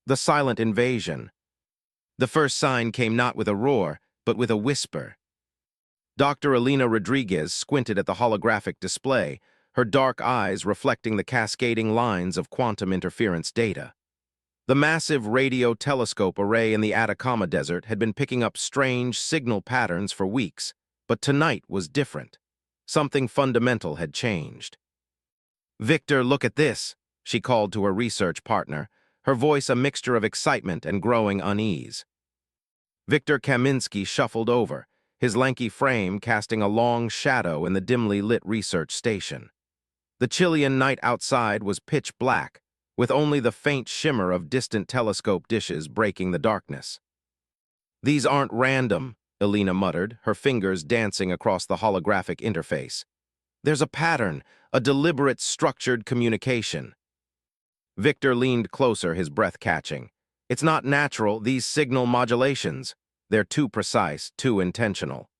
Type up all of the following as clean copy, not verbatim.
The silent invasion. The first sign came not with a roar, but with a whisper. Dr. Elena Rodriguez squinted at the holographic display, her dark eyes reflecting the cascading lines of quantum interference data. The massive radio telescope array in the Atacama Desert had been picking up strange signal patterns for weeks, but tonight was different. Something fundamental had changed. "Victor, look at this," she called to her research partner, her voice a mixture of excitement and growing unease. Victor Kaminsky shuffled over, his lanky frame casting a long shadow in the dimly lit research station. The Chilean night outside was pitch black, with only the faint shimmer of distant telescope dishes breaking the darkness. "These aren't random," Elena muttered, her fingers dancing across the holographic interface. "There's a pattern, a deliberate, structured communication." Victor leaned closer, his breath catching. "It's not natural, these signal modulations. They're too precise, too intentional."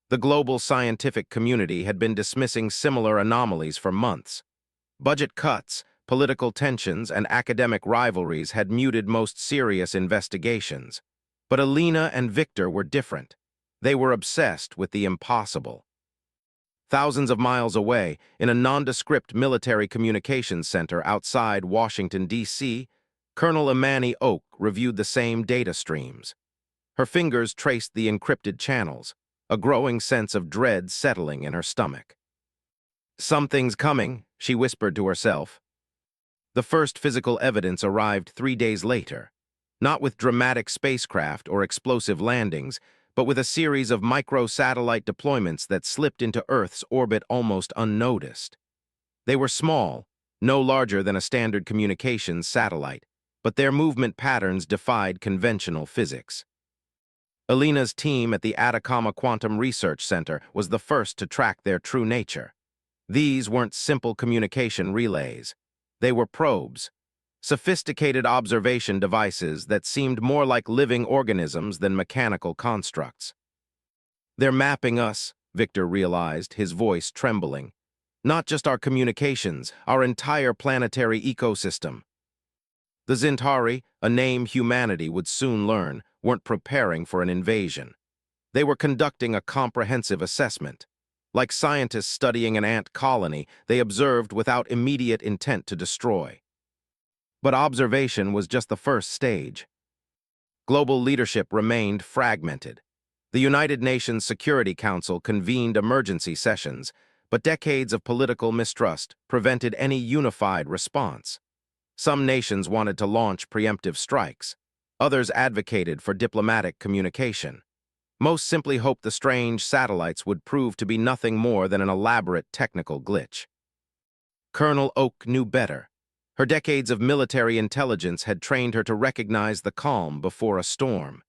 The global scientific community had been dismissing similar anomalies for months. Budget cuts, political tensions, and academic rivalries had muted most serious investigations. But Elena and Victor were different. They were obsessed with the impossible. Thousands of miles away, in a nondescript military communications center outside Washington, D.C., Colonel Imani Oak reviewed the same data streams. Her fingers traced the encrypted channels, a growing sense of dread settling in her stomach. "Something's coming," she whispered to herself. The first physical evidence arrived 3 days later, not with dramatic spacecraft or explosive landings, but with a series of micro-satellite deployments that slipped into Earth's orbit almost unnoticed. They were small, no larger than a standard communications satellite, but their movement patterns defied conventional physics. Elena's team at the Atacama Quantum Research Center was the first to track their true nature. These weren't simple communication relays. They were probes, sophisticated observation devices that seemed more like living organisms than mechanical constructs. "They're mapping us," Victor realized, his voice trembling. "Not just our communications, our entire planetary ecosystem." The Zintari, a name humanity would soon learn, weren't preparing for an invasion. They were conducting a comprehensive assessment. Like scientists studying an ant colony, they observed without immediate intent to destroy. But observation was just the first stage. Global leadership remained fragmented. The United Nations Security Council convened emergency sessions, but decades of political mistrust prevented any unified response. Some nations wanted to launch preemptive strikes. Others advocated for diplomatic communication. Most simply hoped the strange satellites would prove to be nothing more than an elaborate technical glitch. Colonel Oak knew better. Her decades of military intelligence had trained her to recognize the calm before a storm.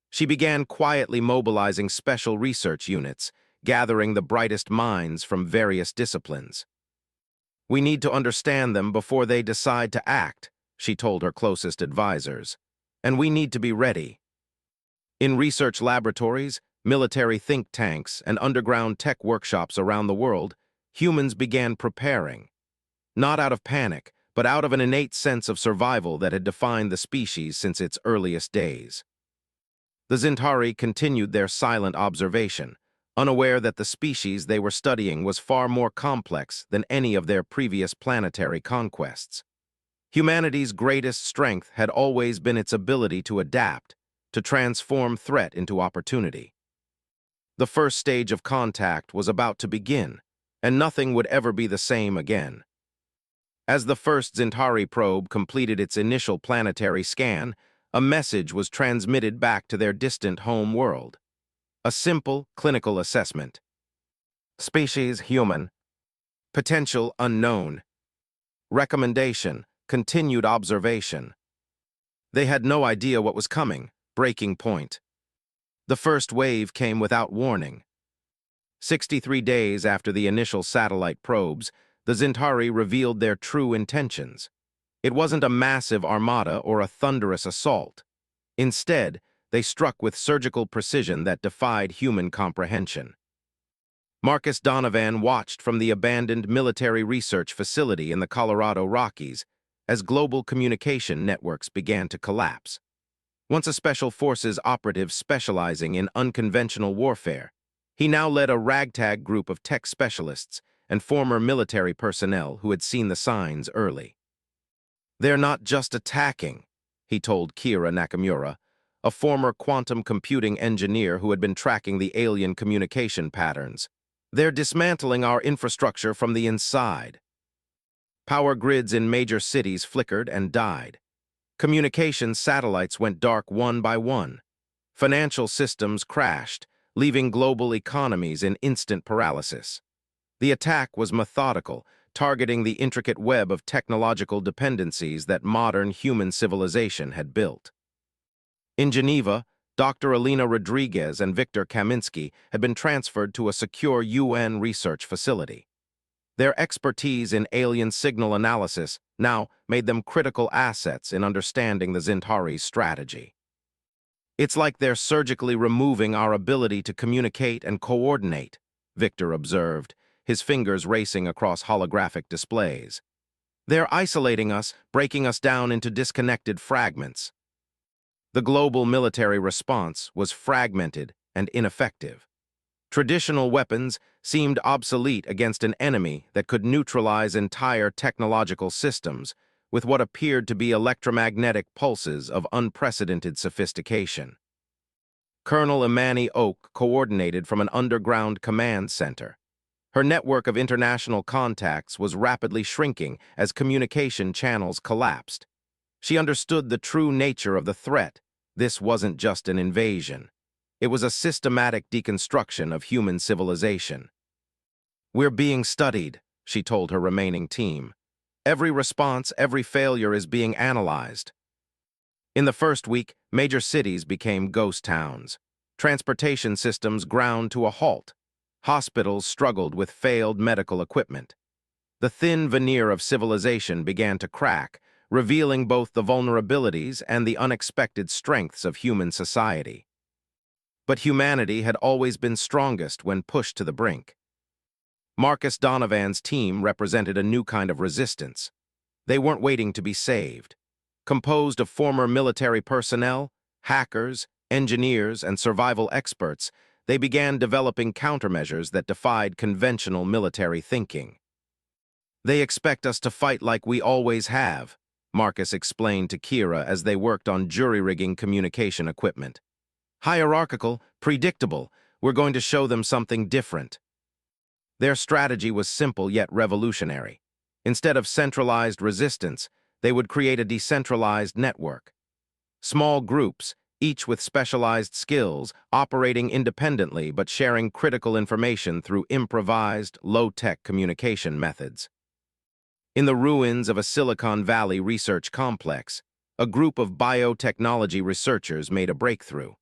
She began quietly mobilizing special research units, gathering the brightest minds from various disciplines. "We need to understand them before they decide to act," she told her closest advisors. "And we need to be ready." In research laboratories, military think tanks, and underground tech workshops around the world, humans began preparing. Not out of panic, but out of an innate sense of survival that had defined the species since its earliest days. The Zintari continued their silent observation, unaware that the species they were studying was far more complex than any of their previous planetary conquests. Humanity's greatest strength had always been its ability to adapt, to transform threat into opportunity. The first stage of contact was about to begin, and nothing would ever be the same again. As the first Zintari probe completed its initial planetary scan, a message was transmitted back to their distant home world. A simple, clinical assessment. Species human. Potential unknown. Recommendation, continued observation. They had no idea what was coming. Breaking point. The first wave came without warning. 63 days after the initial satellite probes, the Zintari revealed their true intentions. It wasn't a massive armada or a thunderous assault. Instead, they struck with surgical precision that defied human comprehension. Marcus Donovan watched from the abandoned military research facility in the Colorado Rockies, as global communication networks began to collapse. Once a Special Forces operative specializing in unconventional warfare, he now led a ragtag group of tech specialists and former military personnel who had seen the signs early. "They're not just attacking," he told Kira Nakamura, a former quantum computing engineer who had been tracking the alien communication patterns. "They're dismantling our infrastructure from the inside." Power grids in major cities flickered and died. Communications satellites went dark one by one. Financial systems crashed, leaving global economies in instant paralysis. The attack was methodical, targeting the intricate web of technological dependencies that modern human civilization had built. In Geneva, Dr. Alina Rodriguez and Victor Kaminsky had been transferred to a secure UN research facility. Their expertise in alien signal analysis now made them critical assets in understanding the Zintari's strategy. "It's like they're surgically removing our ability to communicate and coordinate," Victor observed, his fingers racing across holographic displays. "They're isolating us, breaking us down into disconnected fragments." The global military response was fragmented and ineffective. Traditional weapons seemed obsolete against an enemy that could neutralize entire technological systems with what appeared to be electromagnetic pulses of unprecedented sophistication. Colonel Imani Oak coordinated from an underground command center. Her network of international contacts was rapidly shrinking as communication channels collapsed. She understood the true nature of the threat. This wasn't just an invasion. It was a systematic deconstruction of human civilization. "We're being studied," she told her remaining team. "Every response, every failure is being analyzed." In the first week, major cities became ghost towns. Transportation systems ground to a halt. Hospitals struggled with failed medical equipment. The thin veneer of civilization began to crack, revealing both the vulnerabilities and the unexpected strengths of human society. But humanity had always been strongest when pushed to the brink. Marcus Donovan's team represented a new kind of resistance. They weren't waiting to be saved. Composed of former military personnel, hackers, engineers, and survival experts, they began developing countermeasures that defied conventional military thinking. "They expect us to fight like we always have," Marcus explained to Kira as they worked on jury-rigging communication equipment. "Hierarchical, predictable, we're going to show them something different." Their strategy was simple yet revolutionary. Instead of centralized resistance, they would create a decentralized network. Small groups, each with specialized skills, operating independently but sharing critical information through improvised, low-tech communication methods. In the ruins of a Silicon Valley research complex, a group of biotechnology researchers made a breakthrough.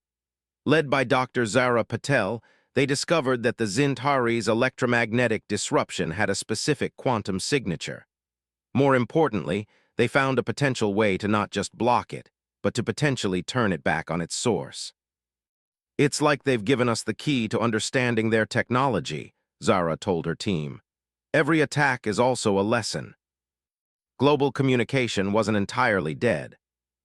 Led by Dr. Zara Patel, they discovered that the Zintari's electromagnetic disruption had a specific quantum signature. More importantly, they found a potential way to not just block it, but to potentially turn it back on its source. "It's like they've given us the key to understanding their technology," Zara told her team. "Every attack is also a lesson." Global communication wasn't entirely dead.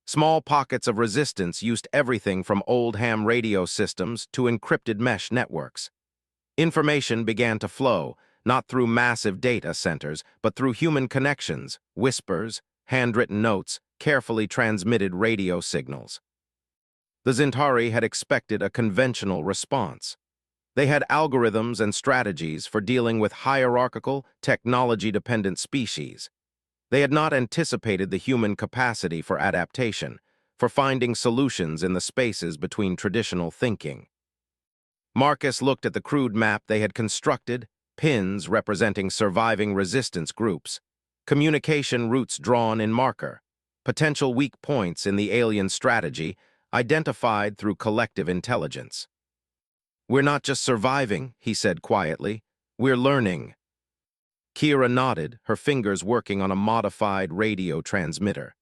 Small pockets of resistance used everything from old ham radio systems to encrypted mesh networks. Information began to flow, not through massive data centers, but through human connections, whispers, handwritten notes, carefully transmitted radio signals. The Zintari had expected a conventional response. They had algorithms and strategies for dealing with hierarchical, technology-dependent species. They had not anticipated the human capacity for adaptation, for finding solutions in the spaces between traditional thinking. Marcus looked at the crude map they had constructed, pins representing surviving resistance groups, communication routes drawn in marker, potential weak points in the alien strategy identified through collective intelligence. "We're not just surviving," he said quietly. "We're learning." Kira nodded, her fingers working on a modified radio transmitter.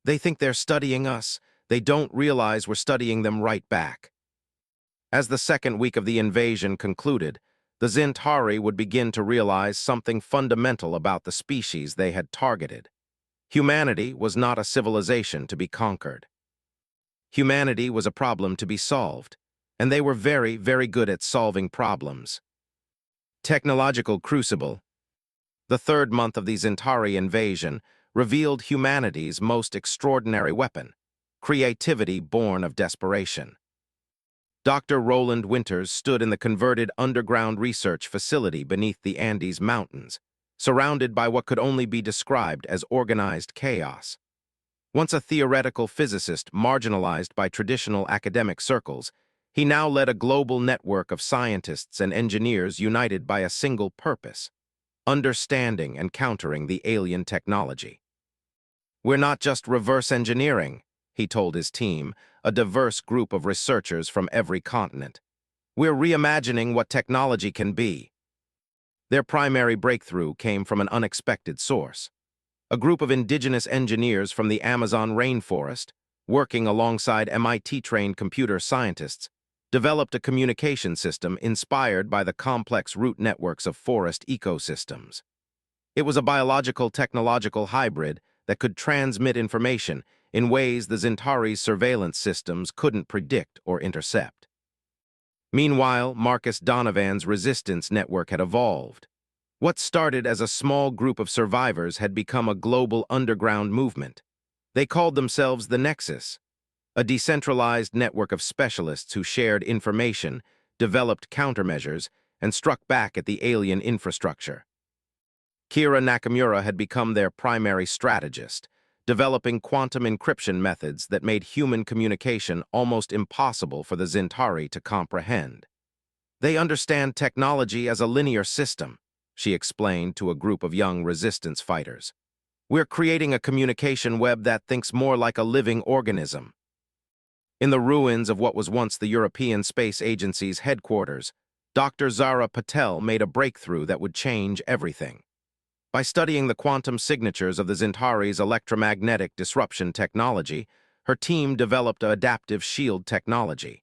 "They think they're studying us. They don't realize we're studying them right back." As the second week of the invasion concluded, the Zintari would begin to realize something fundamental about the species they had targeted. Humanity was not a civilization to be conquered. Humanity was a problem to be solved, and they were very, very good at solving problems. Technological Crucible. The third month of the Zintari invasion revealed humanity's most extraordinary weapon, creativity born of desperation. Dr. Roland Winters stood in the converted underground research facility beneath the Andes Mountains, surrounded by what could only be described as organized chaos. Once a theoretical physicist marginalized by traditional academic circles, he now led a global network of scientists and engineers united by a single purpose: understanding and countering the alien technology. "We're not just reverse engineering," he told his team, a diverse group of researchers from every continent. "We're reimagining what technology can be." Their primary breakthrough came from an unexpected source. A group of indigenous engineers from the Amazon rainforest, working alongside MIT-trained computer scientists, developed a communication system inspired by the complex root networks of forest ecosystems. It was a biological-technological hybrid that could transmit information in ways the Zintari's surveillance systems couldn't predict or intercept. Meanwhile, Marcus Donovan's resistance network had evolved. What started as a small group of survivors had become a global underground movement. They called themselves the Nexus, a decentralized network of specialists who shared information, developed countermeasures, and struck back at the alien infrastructure. Kira Nakamura had become their primary strategist, developing quantum encryption methods that made human communication almost impossible for the Zintari to comprehend. "They understand technology as a linear system," she explained to a group of young resistance fighters. "We're creating a communication web that thinks more like a living organism." In the ruins of what was once the European Space Agency's headquarters, Dr. Zara Patel made a breakthrough that would change everything. By studying the quantum signatures of the Zintari's electromagnetic disruption technology, her team developed adaptive shield technology.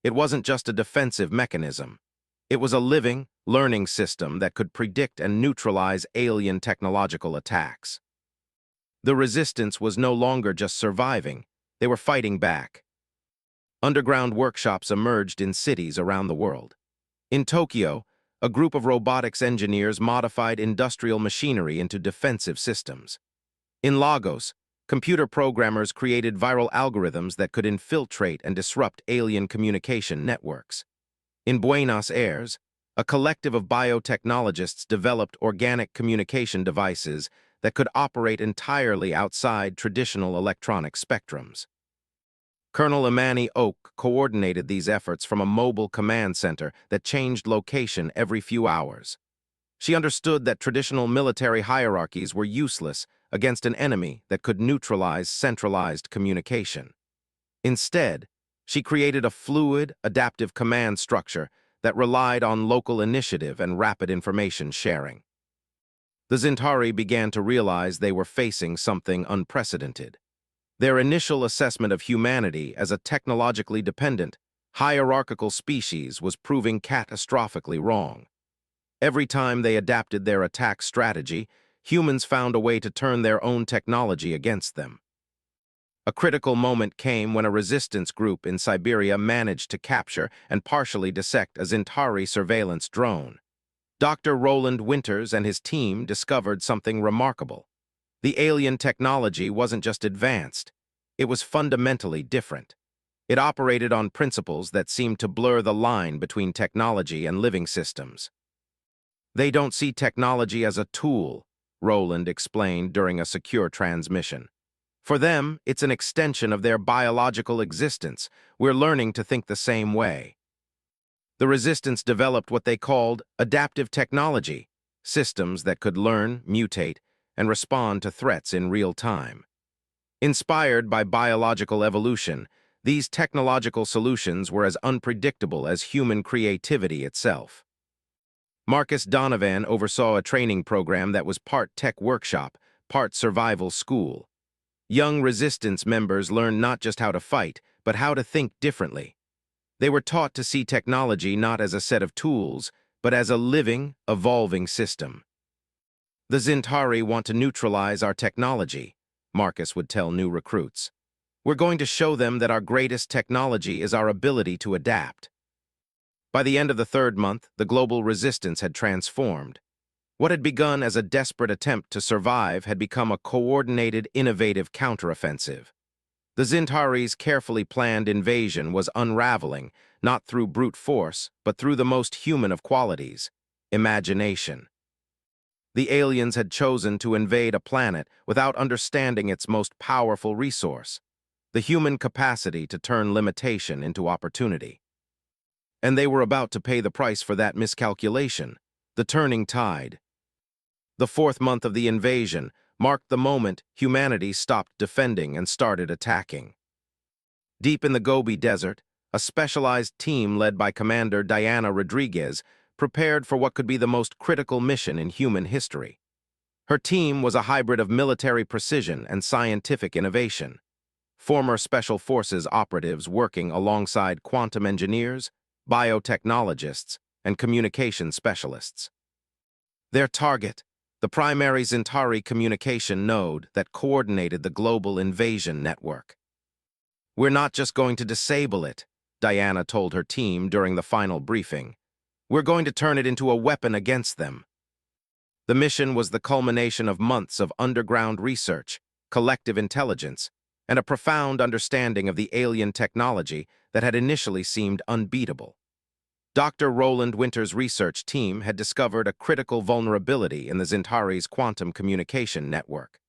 It wasn't just a defensive mechanism. It was a living, learning system that could predict and neutralize alien technological attacks. The resistance was no longer just surviving, they were fighting back. Underground workshops emerged in cities around the world. In Tokyo, a group of robotics engineers modified industrial machinery into defensive systems. In Lagos, computer programmers created viral algorithms that could infiltrate and disrupt alien communication networks. In Buenos Aires, a collective of biotechnologists developed organic communication devices that could operate entirely outside traditional electronic spectrums. Colonel Imani Oak coordinated these efforts from a mobile command center that changed location every few hours. She understood that traditional military hierarchies were useless against an enemy that could neutralize centralized communication. Instead, she created a fluid, adaptive command structure that relied on local initiative and rapid information sharing. The Zintari began to realize they were facing something unprecedented. Their initial assessment of humanity as a technologically dependent, hierarchical species was proving catastrophically wrong. Every time they adapted their attack strategy, humans found a way to turn their own technology against them. A critical moment came when a resistance group in Siberia managed to capture and partially dissect a Zintari surveillance drone. Dr. Roland Winters and his team discovered something remarkable. The alien technology wasn't just advanced, it was fundamentally different. It operated on principles that seemed to blur the line between technology and living systems. "They don't see technology as a tool," Roland explained during a secure transmission. "For them, it's an extension of their biological existence. We're learning to think the same way." The resistance developed what they called adaptive technology, systems that could learn, mutate, and respond to threats in real time. Inspired by biological evolution, these technological solutions were as unpredictable as human creativity itself. Marcus Donovan oversaw a training program that was part tech workshop, part survival school. Young resistance members learned not just how to fight, but how to think differently. They were taught to see technology not as a set of tools, but as a living, evolving system. "The Zintari want to neutralize our technology," Marcus would tell new recruits. We're going to show them that our greatest technology is our ability to adapt. By the end of the third month, the global resistance had transformed. What had begun as a desperate attempt to survive had become a coordinated, innovative counteroffensive. The Zintari's carefully planned invasion was unraveling, not through brute force, but through the most human of qualities: imagination. The aliens had chosen to invade a planet without understanding its most powerful resource: the human capacity to turn limitation into opportunity. And they were about to pay the price for that miscalculation: the turning tide. The fourth month of the invasion marked the moment humanity stopped defending and started attacking. Deep in the Gobi Desert, a specialized team led by Commander Diana Rodriguez prepared for what could be the most critical mission in human history. Her team was a hybrid of military precision and scientific innovation. Former Special Forces operatives working alongside quantum engineers, biotechnologists, and communication specialists. Their target: the primary Zintari communication node that coordinated the global invasion network. "We're not just going to disable it," Diana told her team during the final briefing. "We're going to turn it into a weapon against them." The mission was the culmination of months of underground research, collective intelligence, and a profound understanding of the alien technology that had initially seemed unbeatable. Dr. Roland Winter's research team had discovered a critical vulnerability in the Zintari's quantum communication network,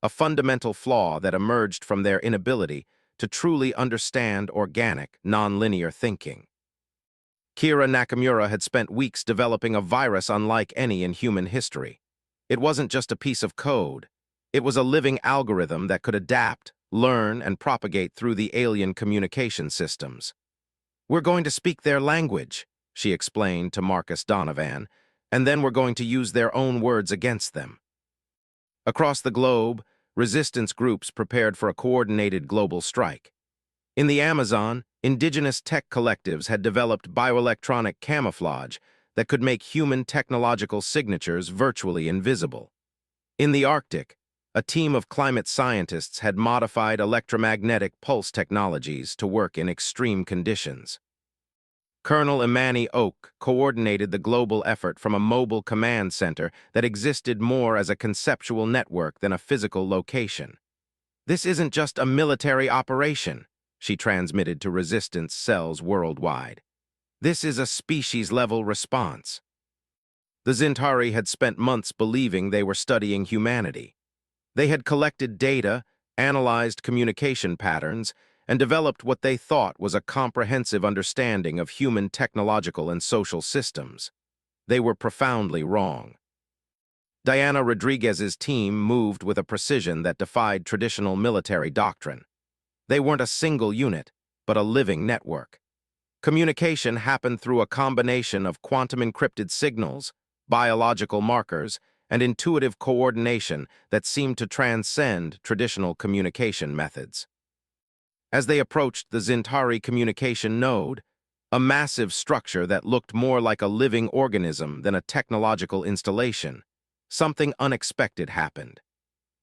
a fundamental flaw that emerged from their inability to truly understand organic, nonlinear thinking. Kira Nakamura had spent weeks developing a virus unlike any in human history. It wasn't just a piece of code. It was a living algorithm that could adapt, learn, and propagate through the alien communication systems. "We're going to speak their language," she explained to Marcus Donovan, "and then we're going to use their own words against them." Across the globe, resistance groups prepared for a coordinated global strike. In the Amazon, indigenous tech collectives had developed bioelectronic camouflage that could make human technological signatures virtually invisible. In the Arctic, a team of climate scientists had modified electromagnetic pulse technologies to work in extreme conditions. Colonel Imani Oak coordinated the global effort from a mobile command center that existed more as a conceptual network than a physical location. "This isn't just a military operation," she transmitted to resistance cells worldwide. "This is a species-level response." The Zintari had spent months believing they were studying humanity. They had collected data, analyzed communication patterns, and developed what they thought was a comprehensive understanding of human technological and social systems. They were profoundly wrong. Diana Rodriguez's team moved with a precision that defied traditional military doctrine. They weren't a single unit, but a living network. Communication happened through a combination of quantum-encrypted signals, biological markers, and intuitive coordination that seemed to transcend traditional communication methods. As they approached the Zintari communication node, a massive structure that looked more like a living organism than a technological installation, something unexpected happened.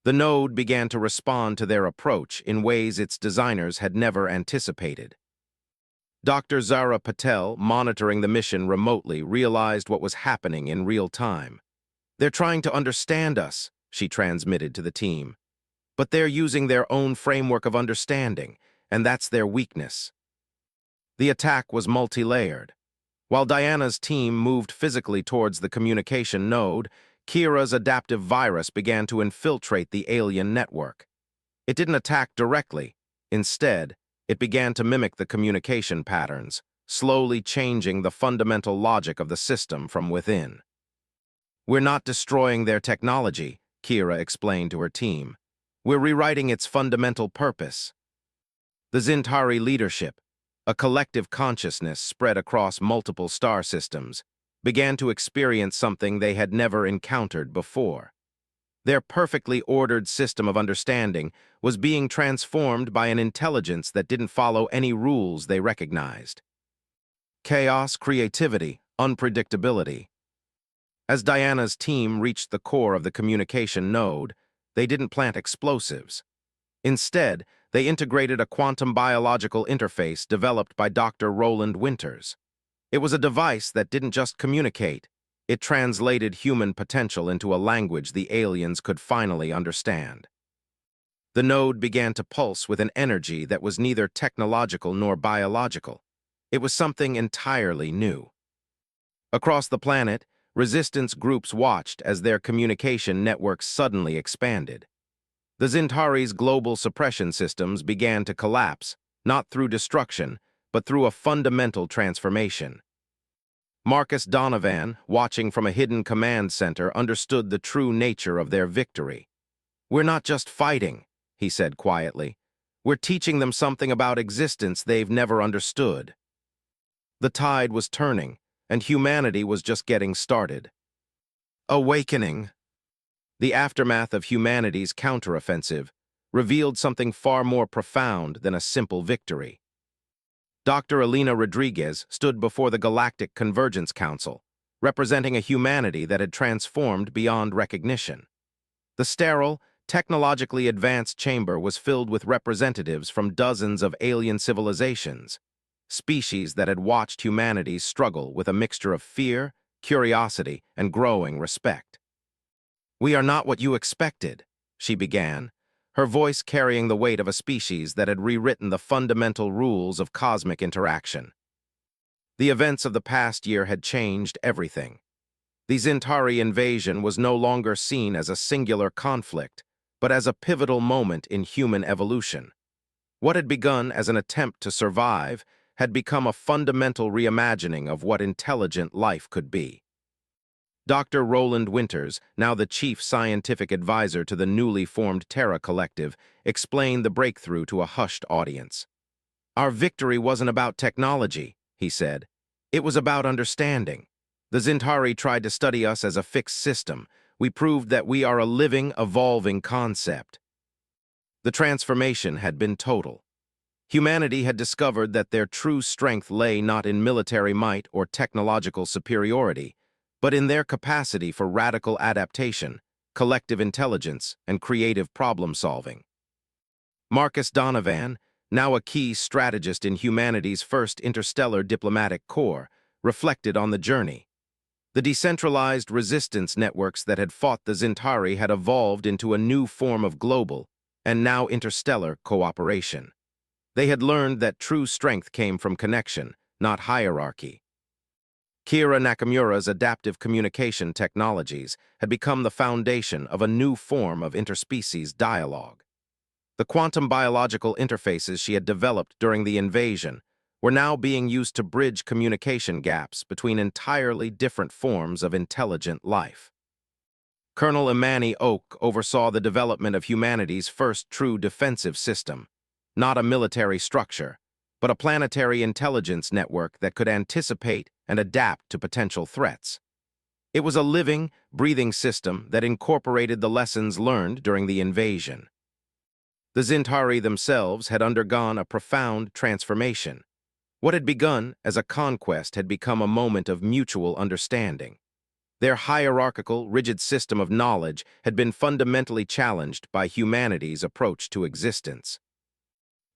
The node began to respond to their approach in ways its designers had never anticipated. Dr. Zara Patel, monitoring the mission remotely, realized what was happening in real time. "They're trying to understand us," she transmitted to the team. "But they're using their own framework of understanding, and that's their weakness." The attack was multi-layered. While Diana's team moved physically towards the communication node, Kira's adaptive virus began to infiltrate the alien network. It didn't attack directly. Instead, it began to mimic the communication patterns, slowly changing the fundamental logic of the system from within. "We're not destroying their technology," Kira explained to her team. "We're rewriting its fundamental purpose." The Zintari leadership, a collective consciousness spread across multiple star systems, began to experience something they had never encountered before. Their perfectly ordered system of understanding was being transformed by an intelligence that didn't follow any rules they recognized. Chaos, creativity, unpredictability. As Diana's team reached the core of the communication node, they didn't plant explosives. Instead, they integrated a quantum biological interface developed by Dr. Roland Winters. It was a device that didn't just communicate, it translated human potential into a language the aliens could finally understand. The node began to pulse with an energy that was neither technological nor biological. It was something entirely new. Across the planet, resistance groups watched as their communication networks suddenly expanded. The Zintari's global suppression systems began to collapse, not through destruction, but through a fundamental transformation. Marcus Donovan, watching from a hidden command center, understood the true nature of their victory. "We're not just fighting," he said quietly. "We're teaching them something about existence they've never understood." The tide was turning, and humanity was just getting started. Awakening. The aftermath of humanity's counteroffensive revealed something far more profound than a simple victory. Dr. Alina Rodriguez stood before the Galactic Convergence Council, representing a humanity that had transformed beyond recognition. The sterile, technologically advanced chamber was filled with representatives from dozens of alien civilizations, species that had watched humanity's struggle with a mixture of fear, curiosity, and growing respect. "We are not what you expected," she began, her voice carrying the weight of a species that had rewritten the fundamental rules of cosmic interaction. The events of the past year had changed everything. The Zintari invasion was no longer seen as a singular conflict, but as a pivotal moment in human evolution. What had begun as an attempt to survive had become a fundamental reimagining of what intelligent life could be. Dr. Roland Winters, now the chief scientific advisor to the newly formed Terra Collective, explained the breakthrough to a hushed audience. "Our victory wasn't about technology," he said. "It was about understanding. The Zintari tried to study us as a fixed system. We proved that we are a living, evolving concept." The transformation had been total. Humanity had discovered that their true strength lay not in military might or technological superiority, but in their capacity for radical adaptation, collective intelligence, and creative problem-solving. Marcus Donovan, now a key strategist in humanity's first interstellar diplomatic corps, reflected on the journey. The decentralized resistance networks that had fought the Zintari had evolved into a new form of global, and now interstellar, cooperation. They had learned that true strength came from connection, not hierarchy. Kira Nakamura's adaptive communication technologies had become the foundation of a new form of interspecies dialogue. The quantum biological interfaces she had developed during the invasion were now being used to bridge communication gaps between entirely different forms of intelligent life. Colonel Imani Oak oversaw the development of humanity's first true defensive system, not a military structure, but a planetary intelligence network that could anticipate and adapt to potential threats. It was a living, breathing system that incorporated the lessons learned during the invasion. The Zintari themselves had undergone a profound transformation. What had begun as a conquest had become a moment of mutual understanding. Their hierarchical, rigid system of knowledge had been fundamentally challenged by humanity's approach to existence.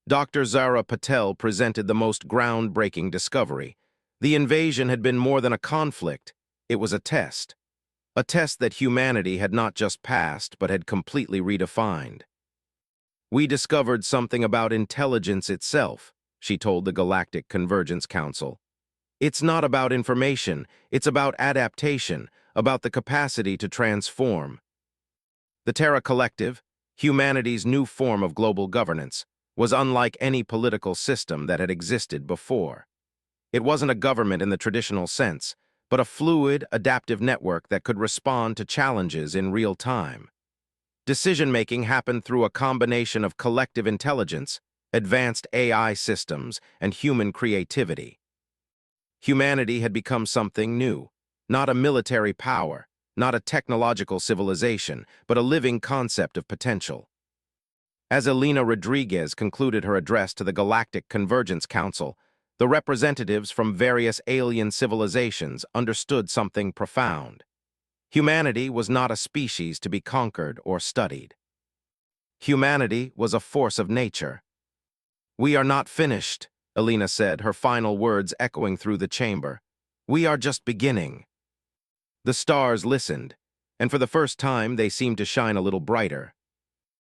Dr. Zara Patel presented the most groundbreaking discovery. The invasion had been more than a conflict, it was a test. A test that humanity had not just passed, but had completely redefined. "We discovered something about intelligence itself," she told the Galactic Convergence Council. "It's not about information, it's about adaptation, about the capacity to transform." The Terra Collective, humanity's new form of global governance, was unlike any political system that had existed before. It wasn't a government in the traditional sense, but a fluid, adaptive network that could respond to challenges in real time. Decision-making happened through a combination of collective intelligence, advanced AI systems, and human creativity. Humanity had become something new, not a military power, not a technological civilization, but a living concept of potential. As Alina Rodriguez concluded her address to the Galactic Convergence Council, the representatives from various alien civilizations understood something profound. Humanity was not a species to be conquered or studied. Humanity was a force of nature. "We are not finished," Alina said, her final words echoing through the chamber. "We are just beginning." The stars listened, and for the first time they seemed to shine a little brighter.